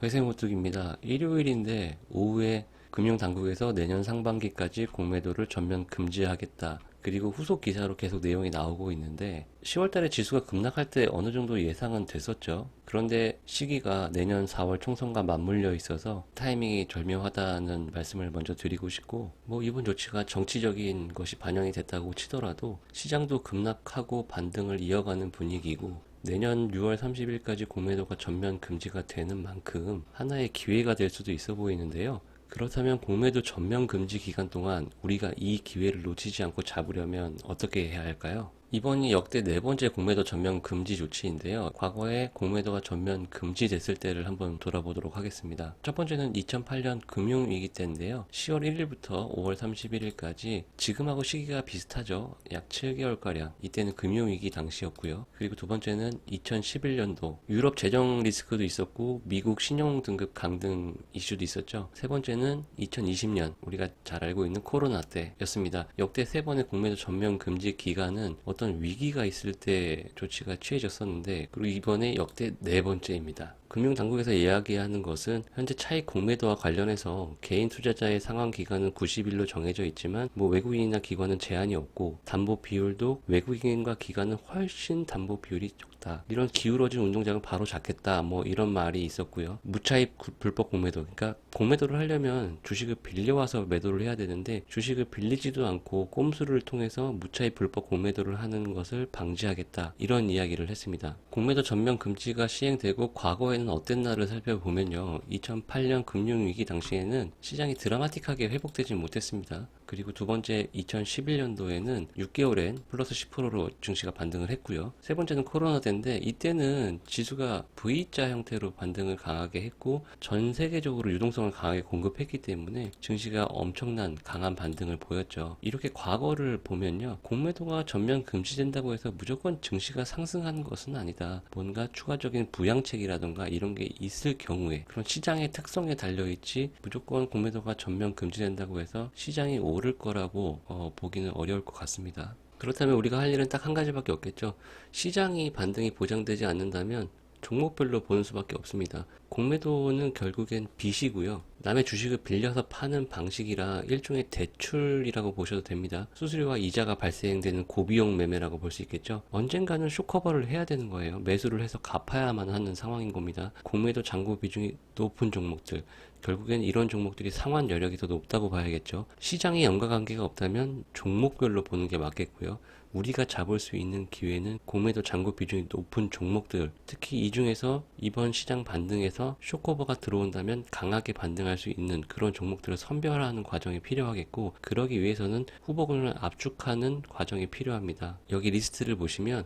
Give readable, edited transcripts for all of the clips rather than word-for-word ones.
회생우뚝입니다. 일요일인데 오후에 금융당국에서 내년 상반기까지 공매도를 전면 금지하겠다. 그리고 후속 기사로 계속 내용이 나오고 있는데 10월 달에 지수가 급락할 때 어느 정도 예상은 됐었죠. 그런데 시기가 내년 4월 총선과 맞물려 있어서 타이밍이 절묘하다는 말씀을 먼저 드리고 싶고, 뭐 이번 조치가 정치적인 것이 반영이 됐다고 치더라도 시장도 급락하고 반등을 이어가는 분위기고, 내년 6월 30일까지 공매도가 전면 금지가 되는 만큼 하나의 기회가 될 수도 있어 보이는데요. 그렇다면 공매도 전면 금지 기간 동안 우리가 이 기회를 놓치지 않고 잡으려면 어떻게 해야 할까요? 이번이 역대 네 번째 공매도 전면 금지 조치인데요. 과거에 공매도가 전면 금지됐을 때를 한번 돌아보도록 하겠습니다. 첫 번째는 2008년 금융위기 때인데요. 10월 1일부터 5월 31일까지 지금하고 시기가 비슷하죠. 약 7개월가량. 이때는 금융위기 당시였고요. 그리고 두 번째는 2011년도 유럽 재정 리스크도 있었고 미국 신용 등급 강등 이슈도 있었죠. 세 번째는 2020년 우리가 잘 알고 있는 코로나 때였습니다. 역대 세 번의 공매도 전면 금지 기간은 어떤 위기가 있을 때 조치가 취해졌었는데, 그리고 이번에 역대 네 번째입니다. 금융당국에서 이야기하는 것은 현재 차익 공매도와 관련해서 개인 투자자의 상환 기간은 90일로 정해져 있지만 뭐 외국인이나 기관은 제한이 없고, 담보 비율도 외국인과 기관은 훨씬 담보 비율이 적다. 이런 기울어진 운동장을 바로 잡겠다. 뭐 이런 말이 있었고요. 무차입 불법 공매도. 그러니까 공매도를 하려면 주식을 빌려와서 매도를 해야 되는데 주식을 빌리지도 않고 꼼수를 통해서 무차입 불법 공매도를 하는 것을 방지하겠다. 이런 이야기를 했습니다. 공매도 전면 금지가 시행되고 과거에는 어땠나를 살펴보면요. 2008년 금융위기 당시에는 시장이 드라마틱하게 회복되지 못했습니다. 그리고 두 번째 2011년도에는 6개월엔 플러스 10%로 증시가 반등을 했고요. 세 번째는 코로나 때인데 이때는 지수가 V자 형태로 반등을 강하게 했고 전 세계적으로 유동성을 강하게 공급했기 때문에 증시가 엄청난 강한 반등을 보였죠. 이렇게 과거를 보면요. 공매도가 전면 금지된다고 해서 무조건 증시가 상승하는 것은 아니다. 뭔가 추가적인 부양책이라던가 이런 게 있을 경우에 그런 시장의 특성에 달려있지 무조건 공매도가 전면 금지된다고 해서 시장이 오를 거라고 보기는 어려울 것 같습니다. 그렇다면 우리가 할 일은 딱 한 가지밖에 없겠죠. 시장이 반등이 보장되지 않는다면 종목별로 보는 수밖에 없습니다. 공매도는 결국엔 빚이고요. 남의 주식을 빌려서 파는 방식이라 일종의 대출이라고 보셔도 됩니다. 수수료와 이자가 발생되는 고비용 매매라고 볼 수 있겠죠. 언젠가는 쇼커버를 해야 되는 거예요. 매수를 해서 갚아야만 하는 상황인 겁니다. 공매도 잔고 비중이 높은 종목들, 결국엔 이런 종목들이 상환 여력이 더 높다고 봐야겠죠. 시장에 연관관계가 없다면 종목별로 보는 게 맞겠고요. 우리가 잡을 수 있는 기회는 공매도 잔고 비중이 높은 종목들, 특히 이 중에서 이번 시장 반등에서 쇼커버가 들어온다면 강하게 반등할 수 있는 그런 종목들을 선별하는 과정이 필요하겠고, 그러기 위해서는 후보군을 압축하는 과정이 필요합니다. 여기 리스트를 보시면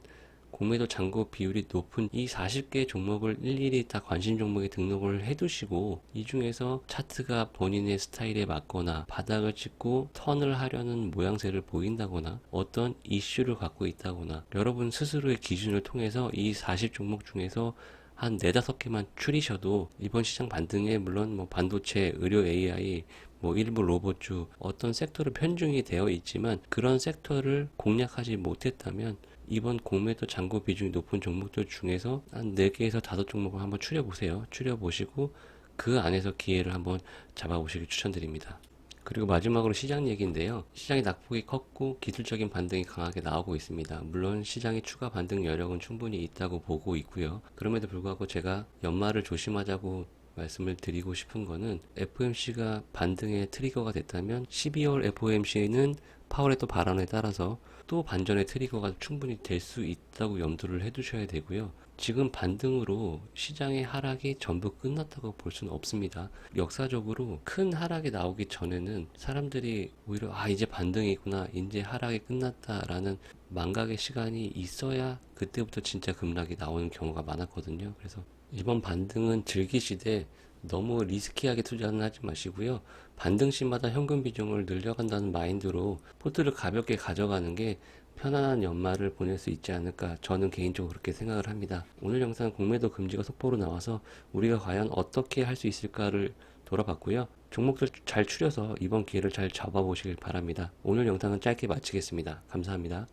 공매도 잔고 비율이 높은 이 40개 종목을 일일이 다 관심 종목에 등록을 해두시고, 이 중에서 차트가 본인의 스타일에 맞거나 바닥을 찍고 턴을 하려는 모양새를 보인다거나 어떤 이슈를 갖고 있다거나 여러분 스스로의 기준을 통해서 이 40 종목 중에서 한 4, 5개만 추리셔도 이번 시장 반등에 물론 뭐 반도체, 의료 AI, 뭐 일부 로봇주 어떤 섹터로 편중이 되어 있지만 그런 섹터를 공략하지 못했다면 이번 공매도 잔고 비중이 높은 종목들 중에서 한 4개에서 5종목을 한번 추려보세요. 추려보시고 그 안에서 기회를 한번 잡아보시길 추천드립니다. 그리고 마지막으로 시장 얘기인데요. 시장이 낙폭이 컸고 기술적인 반등이 강하게 나오고 있습니다. 물론 시장의 추가 반등 여력은 충분히 있다고 보고 있고요. 그럼에도 불구하고 제가 연말을 조심하자고 말씀을 드리고 싶은 거는 FOMC가 반등의 트리거가 됐다면 12월 FOMC는 파월의 또 발언에 따라서 또 반전의 트리거가 충분히 될 수 있다고 염두를 해두셔야 되고요. 지금 반등으로 시장의 하락이 전부 끝났다고 볼 수는 없습니다. 역사적으로 큰 하락이 나오기 전에는 사람들이 오히려 이제 반등이구나, 이제 하락이 끝났다라는 망각의 시간이 있어야 그때부터 진짜 급락이 나오는 경우가 많았거든요. 그래서 이번 반등은 즐기시되 너무 리스키하게 투자는 하지 마시고요. 반등 시마다 현금 비중을 늘려간다는 마인드로 포트를 가볍게 가져가는 게 편안한 연말을 보낼 수 있지 않을까, 저는 개인적으로 그렇게 생각을 합니다. 오늘 영상 공매도 금지가 속보로 나와서 우리가 과연 어떻게 할 수 있을까를 돌아봤고요. 종목들 잘 추려서 이번 기회를 잘 잡아보시길 바랍니다. 오늘 영상은 짧게 마치겠습니다. 감사합니다.